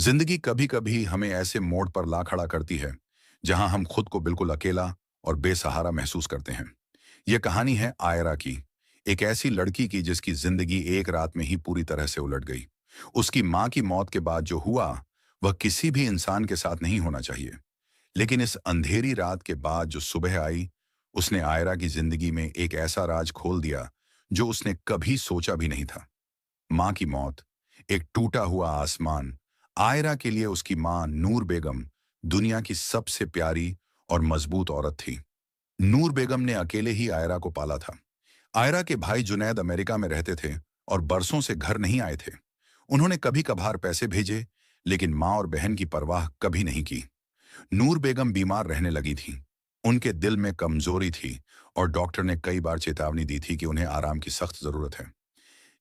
जिंदगी कभी कभी हमें ऐसे मोड़ पर ला खड़ा करती है जहां हम खुद को बिल्कुल अकेला और बेसहारा महसूस करते हैं। यह कहानी है आयरा की, एक ऐसी लड़की की जिसकी जिंदगी एक रात में ही पूरी तरह से उलट गई। उसकी मां की मौत के बाद जो हुआ वह किसी भी इंसान के साथ नहीं होना चाहिए, लेकिन इस अंधेरी रात के बाद जो सुबह आई उसने आयरा की जिंदगी में एक ऐसा राज खोल दिया जो उसने कभी सोचा भी नहीं था। मां की मौत, एक टूटा हुआ आसमान। आयरा के लिए उसकी मां नूर बेगम दुनिया की सबसे प्यारी और मजबूत औरत थी। नूर बेगम ने अकेले ही आयरा को पाला था। आयरा के भाई जुनैद अमेरिका में रहते थे और बरसों से घर नहीं आए थे। उन्होंने कभी कभार पैसे भेजे, लेकिन मां और बहन की परवाह कभी नहीं की। नूर बेगम बीमार रहने लगी थी। उनके दिल में कमजोरी थी और डॉक्टर ने कई बार चेतावनी दी थी कि उन्हें आराम की सख्त जरूरत है।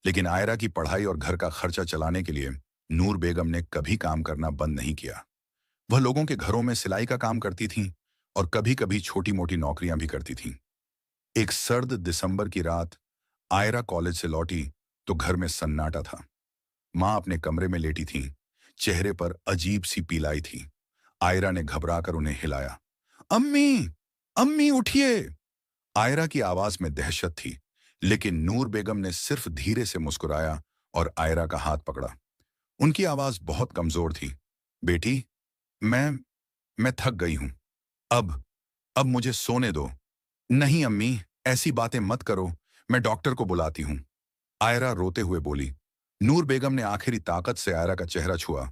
लेकिन आयरा की पढ़ाई और घर का खर्चा चलाने के लिए नूर बेगम ने कभी काम करना बंद नहीं किया। वह लोगों के घरों में सिलाई का काम करती थीं और कभी कभी छोटी मोटी नौकरियां भी करती थीं। एक सर्द दिसंबर की रात आयरा कॉलेज से लौटी तो घर में सन्नाटा था। मां अपने कमरे में लेटी थीं, चेहरे पर अजीब सी पीलाई थी। आयरा ने घबराकर उन्हें हिलाया। अम्मी, अम्मी उठिए। आयरा की आवाज में दहशत थी, लेकिन नूर बेगम ने सिर्फ धीरे से मुस्कुराया और आयरा का हाथ पकड़ा। उनकी आवाज बहुत कमजोर थी। बेटी, मैं मैं थक गई हूं। अब अब मुझे सोने दो। नहीं अम्मी, ऐसी बातें मत करो, मैं डॉक्टर को बुलाती हूं। आयरा रोते हुए बोली। नूर बेगम ने आखिरी ताकत से आयरा का चेहरा छुआ।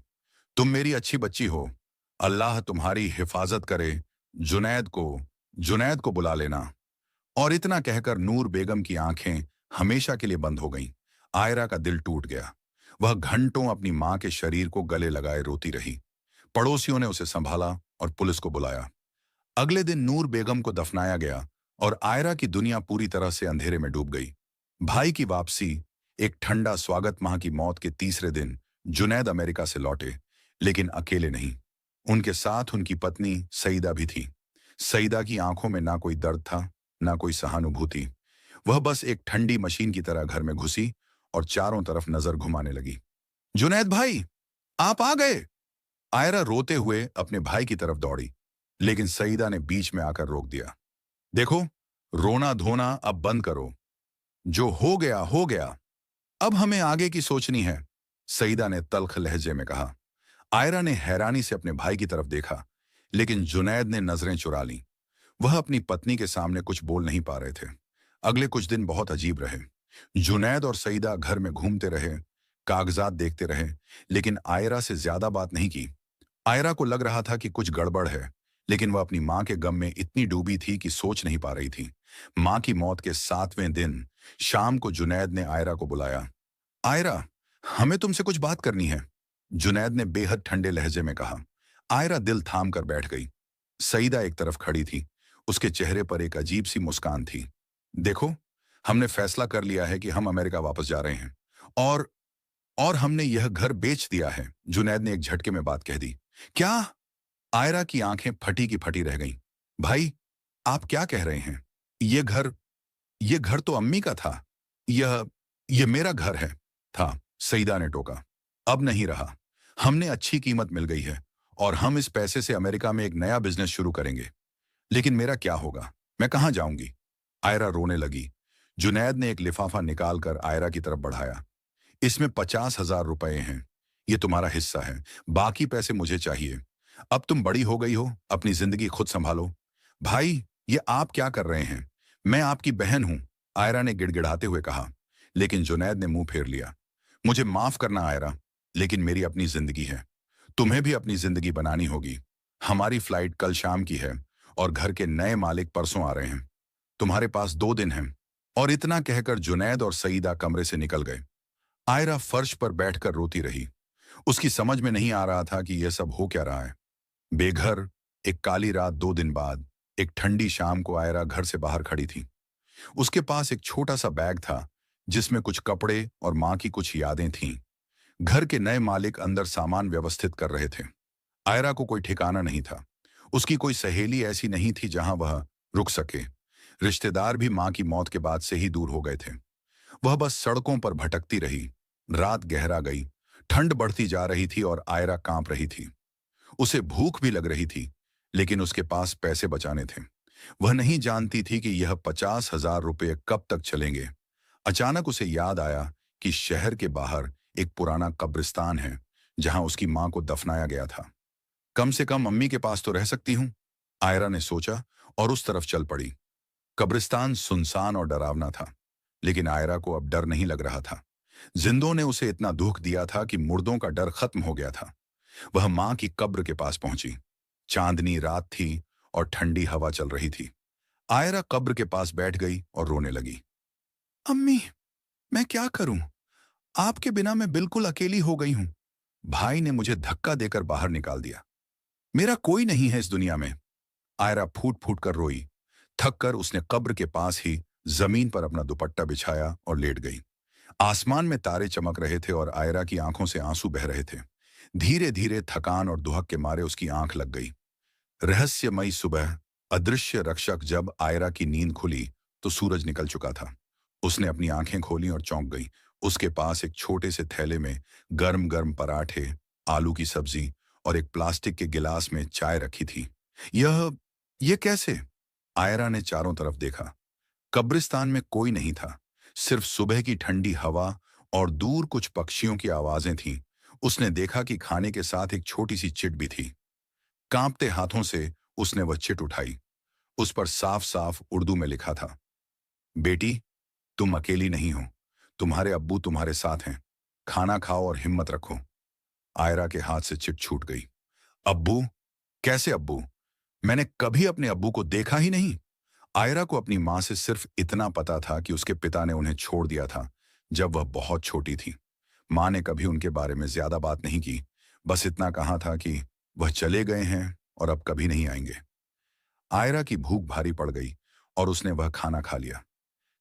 तुम मेरी अच्छी बच्ची हो, अल्लाह तुम्हारी हिफाजत करे। जुनैद को जुनैद को बुला लेना। और इतना कहकर नूर बेगम की आंखें हमेशा के लिए बंद हो गईं। आयरा का दिल टूट गया। वह घंटों अपनी मां के शरीर को गले लगाए रोती रही। पड़ोसियों ने उसे संभाला और पुलिस को बुलाया। अगले दिन नूर बेगम को दफनाया गया और आयरा की दुनिया पूरी तरह से अंधेरे में डूब गई। भाई की वापसी, एक ठंडा स्वागत। मां की मौत के तीसरे दिन जुनैद अमेरिका से लौटे, लेकिन अकेले नहीं। उनके साथ उनकी पत्नी सईदा भी थी। सईदा की आंखों में ना कोई दर्द था, ना कोई सहानुभूति। वह बस एक ठंडी मशीन की तरह घर में घुसी और चारों तरफ नजर घुमाने लगी। जुनैद भाई, आप आ गए। आयरा रोते हुए अपने भाई की तरफ दौड़ी, लेकिन सईदा ने बीच में आकर रोक दिया। देखो, रोना धोना अब बंद करो। जो हो गया। अब हमें आगे की सोचनी है, सईदा ने तल्ख लहजे में कहा। आयरा ने हैरानी से अपने भाई की तरफ देखा, लेकिन जुनैद ने नजरें चुरा लीं। वह अपनी पत्नी के सामने कुछ बोल नहीं पा रहे थे। अगले कुछ दिन बहुत अजीब रहे। जुनैद और सईदा घर में घूमते रहे, कागजात देखते रहे, लेकिन आयरा से ज्यादा बात नहीं की। आयरा को लग रहा था कि कुछ गड़बड़ है, लेकिन वह अपनी मां के गम में इतनी डूबी थी कि सोच नहीं पा रही थी। मां की मौत के 7वें दिन शाम को जुनैद ने आयरा को बुलाया। आयरा, हमें तुमसे कुछ बात करनी है, जुनैद ने बेहद ठंडे लहजे में कहा। आयरा दिल थाम कर बैठ गई। सईदा एक तरफ खड़ी थी। उसके चेहरे पर एक अजीब सी मुस्कान थी। देखो, हमने फैसला कर लिया है कि हम अमेरिका वापस जा रहे हैं। और और हमने यह घर बेच दिया है, जुनैद ने एक झटके में बात कह दी। क्या? आयरा की आंखें फटी की फटी रह गईं। भाई, आप क्या कह रहे हैं? ये घर तो अम्मी का था। यह यह मेरा घर है। था, सईदा ने टोका। अब नहीं रहा। हमने अच्छी कीमत मिल गई है और हम इस पैसे से अमेरिका में एक नया बिजनेस शुरू करेंगे। लेकिन मेरा क्या होगा? मैं कहां जाऊंगी? आयरा रोने लगी। जुनैद ने एक लिफाफा निकालकर आयरा की तरफ बढ़ाया। इसमें 50,000 रुपए हैं। ये तुम्हारा हिस्सा है। बाकी पैसे मुझे चाहिए। अब तुम बड़ी हो गई हो, अपनी जिंदगी खुद संभालो। भाई, ये आप क्या कर रहे हैं? मैं आपकी बहन हूं, आयरा ने गिड़गिड़ाते हुए कहा। लेकिन जुनैद ने मुंह फेर लिया। मुझे माफ करना आयरा, लेकिन मेरी अपनी जिंदगी है। तुम्हें भी अपनी जिंदगी बनानी होगी। हमारी फ्लाइट कल शाम की है और घर के नए मालिक परसों आ रहे हैं। तुम्हारे पास 2 दिन हैं। और इतना कहकर जुनैद और सईदा कमरे से निकल गए। आयरा फर्श पर बैठकर रोती रही। उसकी समझ में नहीं आ रहा था कि यह सब हो क्या रहा है। बेघर, एक काली रात 2 दिन बाद, एक ठंडी शाम को आयरा घर से बाहर खड़ी थी। उसके पास एक छोटा सा बैग था जिसमें कुछ कपड़े और मां की कुछ यादें थीं। घर के नए मालिक अंदर सामान व्यवस्थित कर रहे थे। आयरा को कोई ठिकाना नहीं था। उसकी कोई सहेली ऐसी नहीं थी जहां वह रुक सके। रिश्तेदार भी मां की मौत के बाद से ही दूर हो गए थे। वह बस सड़कों पर भटकती रही। रात गहरा गई। ठंड बढ़ती जा रही थी और आयरा कांप रही थी। उसे भूख भी लग रही थी, लेकिन उसके पास पैसे बचाने थे। वह नहीं जानती थी कि यह 50,000 रुपये कब तक चलेंगे। अचानक उसे याद आया कि शहर के बाहर एक पुराना कब्रिस्तान है, जहां उसकी मां को दफनाया गया था। कम से कम मम्मी के पास तो रह सकती हूं, आयरा ने सोचा और उस तरफ चल पड़ी। कब्रिस्तान सुनसान और डरावना था, लेकिन आयरा को अब डर नहीं लग रहा था। जिंदों ने उसे इतना दुख दिया था कि मुर्दों का डर खत्म हो गया था। वह मां की कब्र के पास पहुंची। चांदनी रात थी और ठंडी हवा चल रही थी। आयरा कब्र के पास बैठ गई और रोने लगी। अम्मी, मैं क्या करूं? आपके बिना मैं बिल्कुल अकेली हो गई हूं। भाई ने मुझे धक्का देकर बाहर निकाल दिया। मेरा कोई नहीं है इस दुनिया में। आयरा फूट फूट कर रोई। थक कर उसने कब्र के पास ही जमीन पर अपना दुपट्टा बिछाया और लेट गई। आसमान में तारे चमक रहे थे और आयरा की आंखों से आंसू बह रहे थे। धीरे धीरे थकान और दुहक के मारे उसकी आंख लग गई। रहस्यमयी सुबह, अदृश्य रक्षक जब आयरा की नींद खुली तो सूरज निकल चुका था। उसने अपनी आंखें खोली और चौंक गई। उसके पास एक छोटे से थैले में गर्म गर्म पराठे, आलू की सब्जी और एक प्लास्टिक के गिलास में चाय रखी थी। यह यह कैसे? आयरा ने चारों तरफ देखा। कब्रिस्तान में कोई नहीं था। सिर्फ सुबह की ठंडी हवा और दूर कुछ पक्षियों की आवाजें थीं। उसने देखा कि खाने के साथ एक छोटी सी चिट भी थी। कांपते हाथों से उसने वह चिट उठाई। उस पर साफ साफ उर्दू में लिखा था, बेटी, तुम अकेली नहीं हो। तुम्हारे अब्बू तुम्हारे साथ हैं। खाना खाओ और हिम्मत रखो। आयरा के हाथ से चिट छूट गई। अब्बू? कैसे अब्बू? मैंने कभी अपने अब्बू को देखा ही नहीं। आयरा को अपनी मां से सिर्फ इतना पता था कि उसके पिता ने उन्हें छोड़ दिया था जब वह बहुत छोटी थी। मां ने कभी उनके बारे में ज्यादा बात नहीं की। बस इतना कहा था कि वह चले गए हैं और अब कभी नहीं आएंगे। आयरा की भूख भारी पड़ गई और उसने वह खाना खा लिया।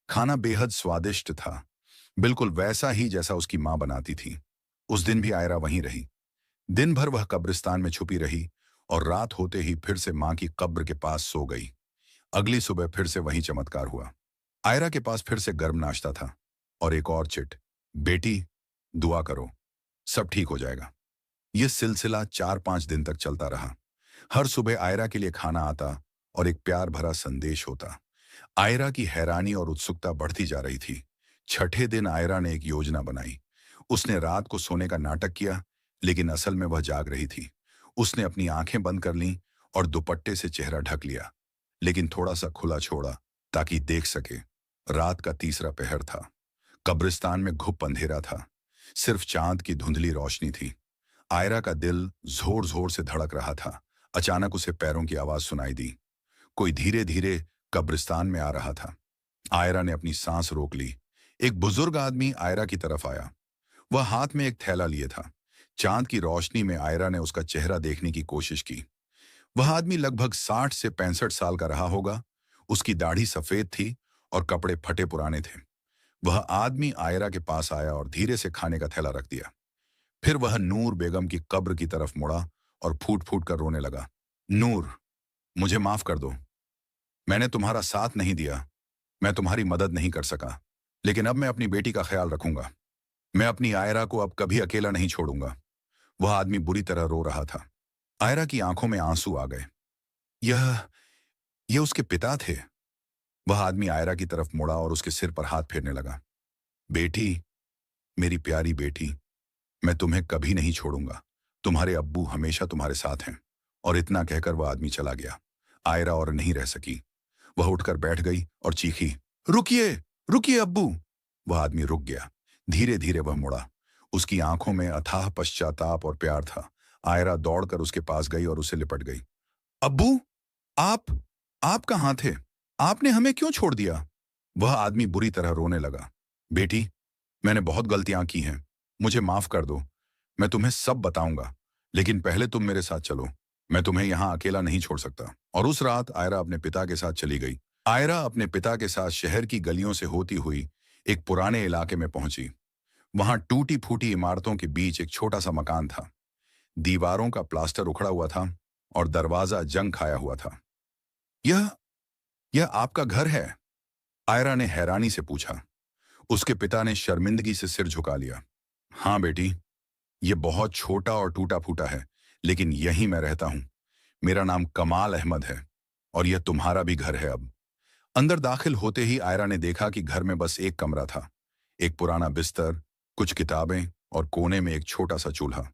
खाना बेहद स्वादिष्ट था, बिल्कुल वैसा ही जैसा उसकी मां बनाती थी। उस दिन भी आयरा वहीं रही। दिन भर वह कब्रिस्तान में छुपी रही और रात होते ही फिर से मां की कब्र के पास सो गई। अगली सुबह फिर से वही चमत्कार हुआ। आयरा के पास फिर से गर्म नाश्ता था और एक और चिट, बेटी, दुआ करो, सब ठीक हो जाएगा। यह सिलसिला 4-5 दिन तक चलता रहा। हर सुबह आयरा के लिए खाना आता और एक प्यार भरा संदेश होता। आयरा की हैरानी और उत्सुकता बढ़ती जा रही थी। छठे दिन आयरा ने एक योजना बनाई। उसने रात को सोने का नाटक किया, लेकिन असल में वह जाग रही थी। उसने अपनी आंखें बंद कर लीं और दुपट्टे से चेहरा ढक लिया, लेकिन थोड़ा सा खुला छोड़ा ताकि देख सके। रात का तीसरा पहर था। कब्रिस्तान में घुप अंधेरा था। सिर्फ चांद की धुंधली रोशनी थी। आयरा का दिल जोर जोर से धड़क रहा था। अचानक उसे पैरों की आवाज सुनाई दी। कोई धीरे धीरे कब्रिस्तान में आ रहा था। आयरा ने अपनी सांस रोक ली। एक बुजुर्ग आदमी आयरा की तरफ आया। वह हाथ में एक थैला लिए था। चांद की रोशनी में आयरा ने उसका चेहरा देखने की कोशिश की। वह आदमी लगभग 60 से 65 साल का रहा होगा। उसकी दाढ़ी सफेद थी और कपड़े फटे पुराने थे। वह आदमी आयरा के पास आया और धीरे से खाने का थैला रख दिया। फिर वह नूर बेगम की कब्र की तरफ मुड़ा और फूट फूट कर रोने लगा। नूर, मुझे माफ कर दो। मैंने तुम्हारा साथ नहीं दिया। मैं तुम्हारी मदद नहीं कर सका, लेकिन अब मैं अपनी बेटी का ख्याल रखूंगा। मैं अपनी आयरा को अब कभी अकेला नहीं छोड़ूंगा। वह आदमी बुरी तरह रो रहा था। आयरा की आंखों में आंसू आ गए। यह यह उसके पिता थे। वह आदमी आयरा की तरफ मुड़ा और उसके सिर पर हाथ फेरने लगा। बेटी, मेरी प्यारी बेटी, मैं तुम्हें कभी नहीं छोड़ूंगा। तुम्हारे अब्बू हमेशा तुम्हारे साथ हैं। और इतना कहकर वह आदमी चला गया। आयरा और नहीं रह सकी। वह उठकर बैठ गई और चीखी, रुकिए, रुकिए अब्बू। वह आदमी रुक गया। धीरे धीरे वह मुड़ा। उसकी आंखों में अथाह पश्चाताप और प्यार था। आयरा दौड़कर उसके पास गई और उसे लिपट गई। अब्बू, आप आप कहाँ थे? आपने हमें क्यों छोड़ दिया? वह आदमी बुरी तरह रोने लगा। बेटी, मैंने बहुत गलतियां की हैं। मुझे माफ कर दो। मैं तुम्हें सब बताऊंगा, लेकिन पहले तुम मेरे साथ चलो। मैं तुम्हें यहां अकेला नहीं छोड़ सकता। और उस रात आयरा अपने पिता के साथ चली गई। आयरा अपने पिता के साथ शहर की गलियों से होती हुई एक पुराने इलाके में पहुंची। वहां टूटी फूटी इमारतों के बीच एक छोटा सा मकान था। दीवारों का प्लास्टर उखड़ा हुआ था और दरवाजा जंग खाया हुआ था। यह यह आपका घर है? आयरा ने हैरानी से पूछा। उसके पिता ने शर्मिंदगी से सिर झुका लिया। हाँ बेटी, ये बहुत छोटा और टूटा फूटा है, लेकिन यहीं मैं रहता हूँ। मेरा नाम कमाल अहमद है और यह तुम्हारा भी घर है अब। अंदर दाखिल होते ही आयरा ने देखा कि घर में बस एक कमरा था। एक पुराना बिस्तर, कुछ किताबें और कोने में एक छोटा सा चूल्हा।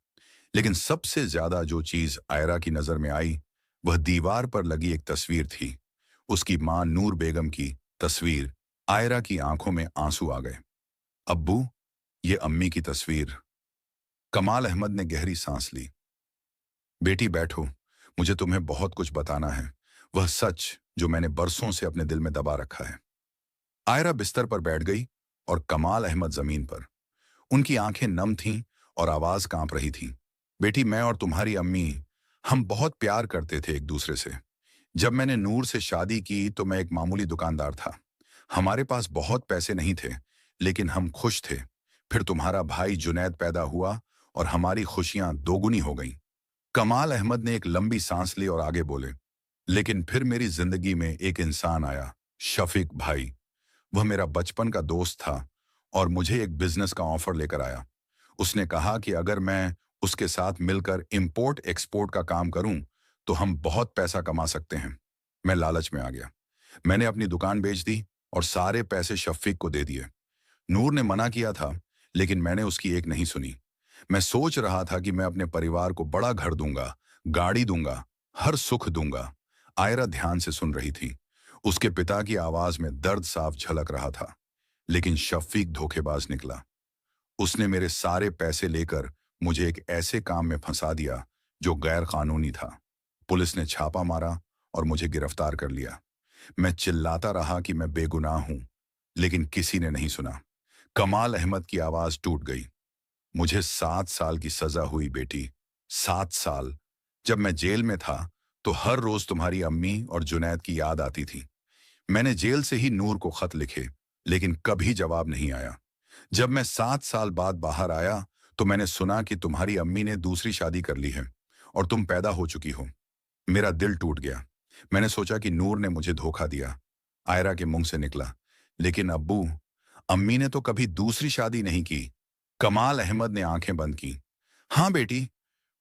लेकिन सबसे ज्यादा जो चीज आयरा की नजर में आई, वह दीवार पर लगी एक तस्वीर थी। उसकी मां नूर बेगम की तस्वीर। आयरा की आंखों में आंसू आ गए। अब्बू, ये अम्मी की तस्वीर। कमाल अहमद ने गहरी सांस ली। बेटी बैठो, मुझे तुम्हें बहुत कुछ बताना है। वह सच जो मैंने बरसों से अपने दिल में दबा रखा है। आयरा बिस्तर पर बैठ गई और कमाल अहमद जमीन पर। उनकी आंखें नम थीं और आवाज कांप रही थी। बेटी, मैं और तुम्हारी अम्मी, हम बहुत प्यार करते थे एक दूसरे से। जब मैंने नूर से शादी की तो मैं एक मामूली दुकानदार था। हमारे पास बहुत पैसे नहीं थे, लेकिन हम खुश थे। फिर तुम्हारा भाई जुनैद पैदा हुआ और हमारी खुशियां दोगुनी हो गईं। कमाल अहमद ने एक लंबी सांस ली और आगे बोले, लेकिन फिर मेरी जिंदगी में एक इंसान आया, शफीक भाई। वह मेरा बचपन का दोस्त था और मुझे एक बिजनेस का ऑफर लेकर आया। उसने कहा कि अगर मैं उसके साथ मिलकर इंपोर्ट एक्सपोर्ट का काम करूं तो हम बहुत पैसा कमा सकते हैं। मैं लालच में आ गया। मैंने अपनी दुकान बेच दी और सारे पैसे शफीक को दे दिए। नूर ने मना किया था, लेकिन मैंने उसकी एक नहीं सुनी। मैं सोच रहा था कि मैं अपने परिवार को बड़ा घर दूंगा, गाड़ी दूंगा, हर सुख दूंगा। आयरा ध्यान से सुन रही थी। उसके पिता की आवाज में दर्द साफ झलक रहा था। लेकिन शफीक धोखेबाज निकला। उसने मेरे सारे पैसे लेकर मुझे एक ऐसे काम में फंसा दिया जो गैर कानूनी था। पुलिस ने छापा मारा और मुझे गिरफ्तार कर लिया। मैं चिल्लाता रहा कि मैं बेगुनाह हूं, लेकिन किसी ने नहीं सुना। कमाल अहमद की आवाज टूट गई। मुझे 7 साल की सजा हुई बेटी, 7 साल। जब मैं जेल में था तो हर रोज तुम्हारी अम्मी और जुनैद की याद आती थी। मैंने जेल से ही नूर को खत लिखे, लेकिन कभी जवाब नहीं आया। जब मैं 7 साल बाद बाहर आया तो मैंने सुना कि तुम्हारी अम्मी ने दूसरी शादी कर ली है और तुम पैदा हो चुकी हो। मेरा दिल टूट गया। मैंने सोचा कि नूर ने मुझे धोखा दिया। आयरा के मुंह से निकला, लेकिन अब्बू, अम्मी ने तो कभी दूसरी शादी नहीं की। कमाल अहमद ने आंखें बंद की। हाँ बेटी,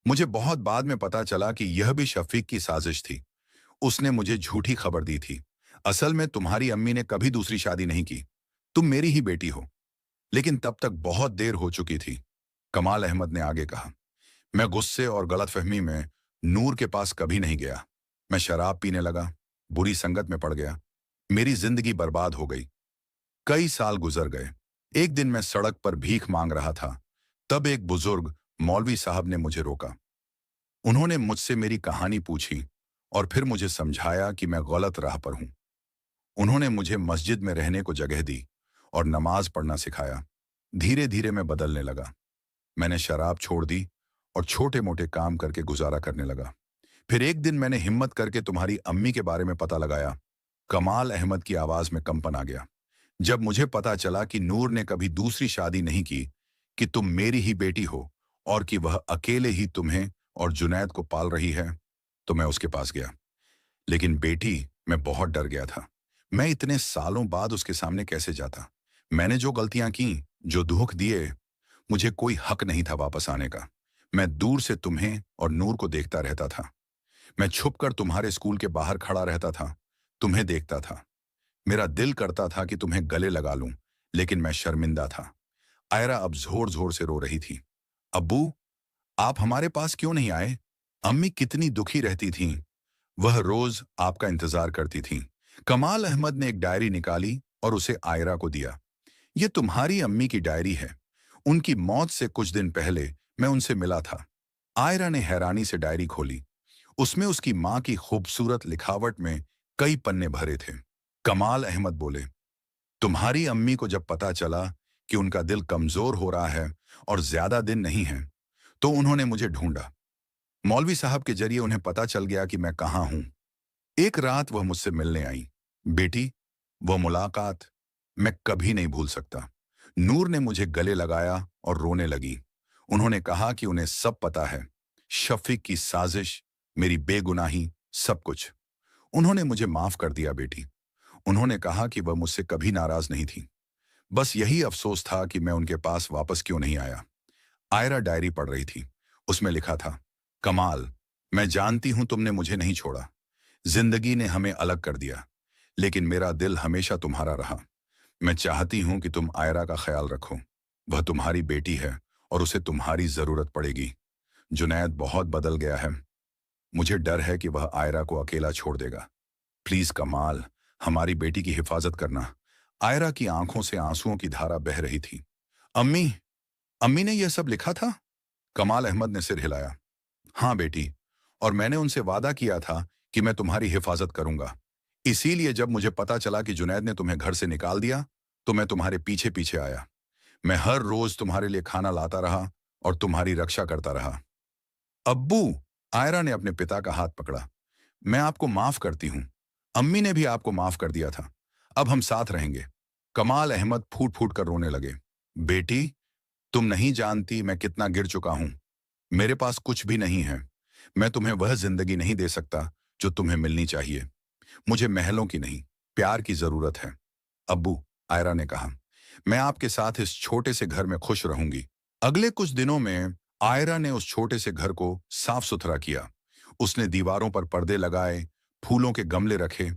मुझे बहुत बाद में पता चला कि यह भी शफीक की साजिश थी। उसने मुझे झूठी खबर दी थी। असल में तुम्हारी अम्मी ने कभी दूसरी शादी नहीं की। तुम मेरी ही बेटी हो। लेकिन तब तक बहुत देर हो चुकी थी। कमाल अहमद ने आगे कहा, मैं गुस्से और गलतफहमी में नूर के पास कभी नहीं गया। मैं शराब पीने लगा, बुरी संगत में पड़ गया। मेरी जिंदगी बर्बाद हो गई। कई साल गुजर गए। एक दिन मैं सड़क पर भीख मांग रहा था। तब एक बुजुर्ग मौलवी साहब ने मुझे रोका। उन्होंने मुझसे मेरी कहानी पूछी और फिर मुझे समझाया कि मैं गलत राह पर हूं। उन्होंने मुझे मस्जिद में रहने को जगह दी और नमाज पढ़ना सिखाया। धीरे धीरे मैं बदलने लगा। मैंने शराब छोड़ दी और छोटे मोटे काम करके गुजारा करने लगा। फिर एक दिन मैंने हिम्मत करके तुम्हारी अम्मी के बारे में पता लगाया। कमाल अहमद की आवाज में कंपन आ गया। जब मुझे पता चला कि नूर ने कभी दूसरी शादी नहीं की, कि तुम मेरी ही बेटी हो और कि वह अकेले ही तुम्हें और जुनैद को पाल रही है, तो मैं उसके पास गया। लेकिन बेटी, मैं बहुत डर गया था। मैं इतने सालों बाद उसके सामने कैसे जाता? मैंने जो गलतियां की, जो दुख दिए, मुझे कोई हक नहीं था वापस आने का। मैं दूर से तुम्हें और नूर को देखता रहता था। मैं छुपकर तुम्हारे स्कूल के बाहर खड़ा रहता था, तुम्हें देखता था। मेरा दिल करता था कि तुम्हें गले लगा लूं, लेकिन मैं शर्मिंदा था। आयरा अब जोर जोर से रो रही थी। अब्बू, आप हमारे पास क्यों नहीं आए? अम्मी कितनी दुखी रहती थीं। वह रोज आपका इंतजार करती थीं। कमाल अहमद ने एक डायरी निकाली और उसे आयरा को दिया। यह तुम्हारी अम्मी की डायरी है। उनकी मौत से कुछ दिन पहले मैं उनसे मिला था। आयरा ने हैरानी से डायरी खोली। उसमें उसकी मां की खूबसूरत लिखावट में कई पन्ने भरे थे। कमाल अहमद बोले, तुम्हारी अम्मी को जब पता चला कि उनका दिल कमजोर हो रहा है और ज्यादा दिन नहीं है, तो उन्होंने मुझे ढूंढा। मौलवी साहब के जरिए उन्हें पता चल गया कि मैं कहाँ हूं। एक रात वह मुझसे मिलने आई। बेटी, वह मुलाकात मैं कभी नहीं भूल सकता। नूर ने मुझे गले लगाया और रोने लगी। उन्होंने कहा कि उन्हें सब पता है, शफीक की साजिश, मेरी बेगुनाही, सब कुछ। उन्होंने मुझे माफ कर दिया बेटी। उन्होंने कहा कि वह मुझसे कभी नाराज नहीं थी। बस यही अफसोस था कि मैं उनके पास वापस क्यों नहीं आया। आयरा डायरी पढ़ रही थी। उसमें लिखा था, कमाल, मैं जानती हूं तुमने मुझे नहीं छोड़ा। जिंदगी ने हमें अलग कर दिया, लेकिन मेरा दिल हमेशा तुम्हारा रहा। मैं चाहती हूं कि तुम आयरा का ख्याल रखो। वह तुम्हारी बेटी है और उसे तुम्हारी जरूरत पड़ेगी। जुनैद बहुत बदल गया है। मुझे डर है कि वह आयरा को अकेला छोड़ देगा। प्लीज कमाल, हमारी बेटी की हिफाजत करना। आयरा की आंखों से आंसुओं की धारा बह रही थी। अम्मी, अम्मी ने यह सब लिखा था? कमाल अहमद ने सिर हिलाया। हाँ बेटी, और मैंने उनसे वादा किया था कि मैं तुम्हारी हिफाजत करूंगा। इसीलिए जब मुझे पता चला कि जुनैद ने तुम्हें घर से निकाल दिया, तो मैं तुम्हारे पीछे पीछे आया। मैं हर रोज तुम्हारे लिए खाना लाता रहा और तुम्हारी रक्षा करता रहा। अब्बू, आयरा ने अपने पिता का हाथ पकड़ा। मैं आपको माफ करती हूँ। अम्मी ने भी आपको माफ कर दिया था। अब हम साथ रहेंगे। कमाल अहमद फूट फूट कर रोने लगे। बेटी, तुम नहीं जानती मैं कितना गिर चुका हूं। मेरे पास कुछ भी नहीं है। मैं तुम्हें वह जिंदगी नहीं दे सकता जो तुम्हें मिलनी चाहिए। मुझे महलों की नहीं, प्यार की जरूरत है। अब्बू, आयरा ने कहा, मैं आपके साथ इस छोटे से घर में खुश रहूंगी। अगले कुछ दिनों में आयरा ने उस छोटे से घर को साफ सुथरा किया। उसने दीवारों पर पर्दे लगाए, फूलों के गमले रखे।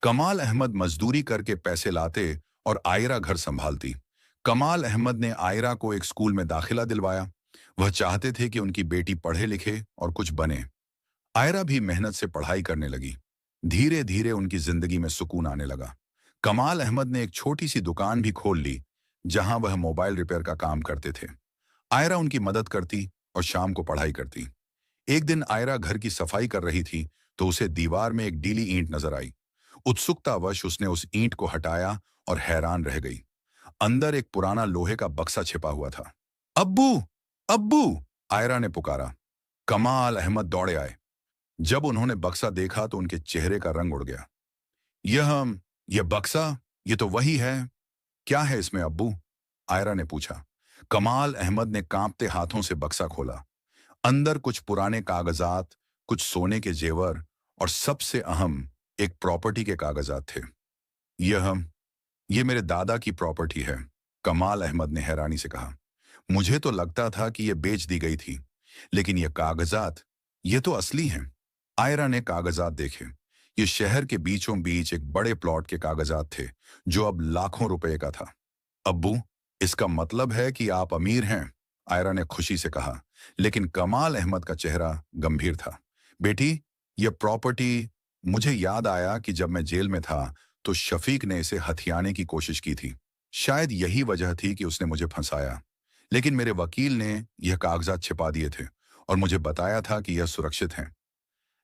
कमाल अहमद मजदूरी करके पैसे लाते और आयरा घर संभालती। कमाल अहमद ने आयरा को एक स्कूल में दाखिला दिलवाया। वह चाहते थे कि उनकी बेटी पढ़े लिखे और कुछ बने। आयरा भी मेहनत से पढ़ाई करने लगी। धीरे धीरे उनकी जिंदगी में सुकून आने लगा। कमाल अहमद ने एक छोटी सी दुकान भी खोल ली, जहां वह मोबाइल रिपेयर का काम करते थे। आयरा उनकी मदद करती और शाम को पढ़ाई करती। एक दिन आयरा घर की सफाई कर रही थी, तो उसे दीवार में एक गीली ईंट नजर आई। उत्सुकतावश उसने उस ईंट को हटाया और हैरान रह गई। अंदर एक पुराना लोहे का बक्सा छिपा हुआ था। अब्बू, अब्बू, आयरा ने पुकारा। कमाल अहमद दौड़े आए। जब उन्होंने बक्सा देखा तो उनके चेहरे का रंग उड़ गया। यह यह बक्सा, ये तो वही है। क्या है इसमें अब्बू? आयरा ने पूछा। कमाल अहमद ने कांपते हाथों से बक्सा खोला। अंदर कुछ पुराने कागजात, कुछ सोने के जेवर और सबसे अहम, एक प्रॉपर्टी के कागजात थे। यह यह मेरे दादा की प्रॉपर्टी है, कमाल अहमद ने हैरानी से कहा। मुझे तो लगता था कि यह बेच दी गई थी, लेकिन यह कागजात, ये तो असली हैं। आयरा ने कागजात देखे। ये शहर के बीचों बीच एक बड़े प्लॉट के कागजात थे, जो अब लाखों रुपए का था। अब्बू, इसका मतलब है कि आप अमीर हैं, आयरा ने खुशी से कहा। लेकिन कमाल अहमद का चेहरा गंभीर था। बेटी, यह प्रॉपर्टी, मुझे याद आया कि जब मैं जेल में था तो शफीक ने इसे हथियाने की कोशिश की थी। शायद यही वजह थी कि उसने मुझे फंसाया। लेकिन मेरे वकील ने यह कागजात छिपा दिए थे और मुझे बताया था कि यह सुरक्षित हैं।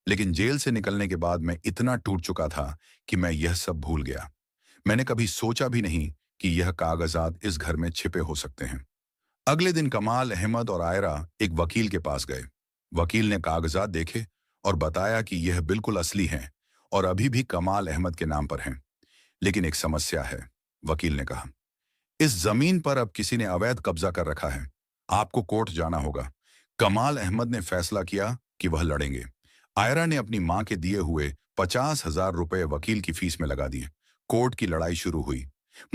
लेकिन जेल से निकलने के बाद मैं इतना टूट चुका था कि मैं यह सब भूल गया। मैंने कभी सोचा भी नहीं कि यह कागजात इस घर में छिपे हो सकते हैं। अगले दिन कमाल अहमद और आयरा एक वकील के पास गए। वकील ने कागजात देखे और बताया कि यह बिल्कुल असली हैं और अभी भी कमाल अहमद के नाम पर हैं। लेकिन एक समस्या है, वकील ने कहा। इस जमीन पर अब किसी ने अवैध कब्जा कर रखा है। आपको कोर्ट जाना होगा। कमाल अहमद ने फैसला किया कि वह लड़ेंगे। आयरा ने अपनी मां के दिए हुए 50,000 रुपए वकील की फीस में लगा दिए। कोर्ट की लड़ाई शुरू हुई।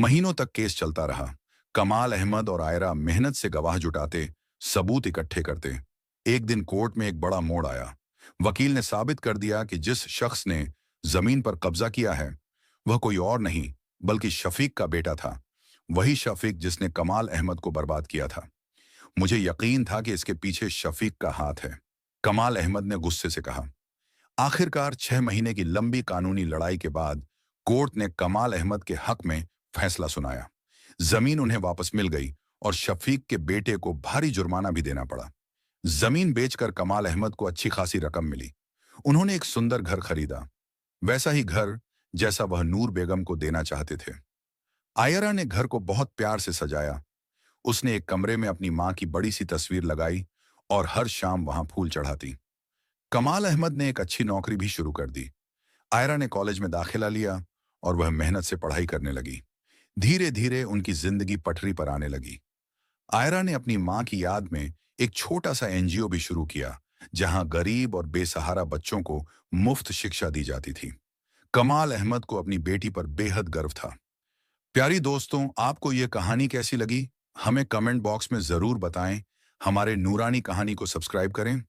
महीनों तक केस चलता रहा। कमाल अहमद और आयरा मेहनत से गवाह जुटाते, सबूत इकट्ठे करते। एक दिन कोर्ट में एक बड़ा मोड़ आया। वकील ने साबित कर दिया कि जिस शख्स ने जमीन पर कब्जा किया है, वह कोई और नहीं बल्कि शफीक का बेटा था। वही शफीक जिसने कमाल अहमद को बर्बाद किया था। मुझे यकीन था कि इसके पीछे शफीक का हाथ है, कमाल अहमद ने गुस्से से कहा। आखिरकार 6 महीने की लंबी कानूनी लड़ाई के बाद कोर्ट ने कमाल अहमद के हक में फैसला सुनाया। जमीन उन्हें वापस मिल गई और शफीक के बेटे को भारी जुर्माना भी देना पड़ा। जमीन बेचकर कमाल अहमद को अच्छी खासी रकम मिली। उन्होंने एक सुंदर घर खरीदा, वैसा ही घर जैसा वह नूर बेगम को देना चाहते थे। आयरा ने घर को बहुत प्यार से सजाया। उसने एक कमरे में अपनी मां की बड़ी सी तस्वीर लगाई और हर शाम वहां फूल चढ़ाती। कमाल अहमद ने एक अच्छी नौकरी भी शुरू कर दी। आयरा ने कॉलेज में दाखिला लिया और वह मेहनत से पढ़ाई करने लगी। धीरे धीरे उनकी जिंदगी पटरी पर आने लगी। आयरा ने अपनी मां की याद में एक छोटा सा एनजीओ भी शुरू किया, जहां गरीब और बेसहारा बच्चों को मुफ्त शिक्षा दी जाती थी। कमाल अहमद को अपनी बेटी पर बेहद गर्व था। प्यारी दोस्तों, आपको यह कहानी कैसी लगी? हमें कमेंट बॉक्स में जरूर बताएं। हमारे नूरानी कहानी को सब्सक्राइब करें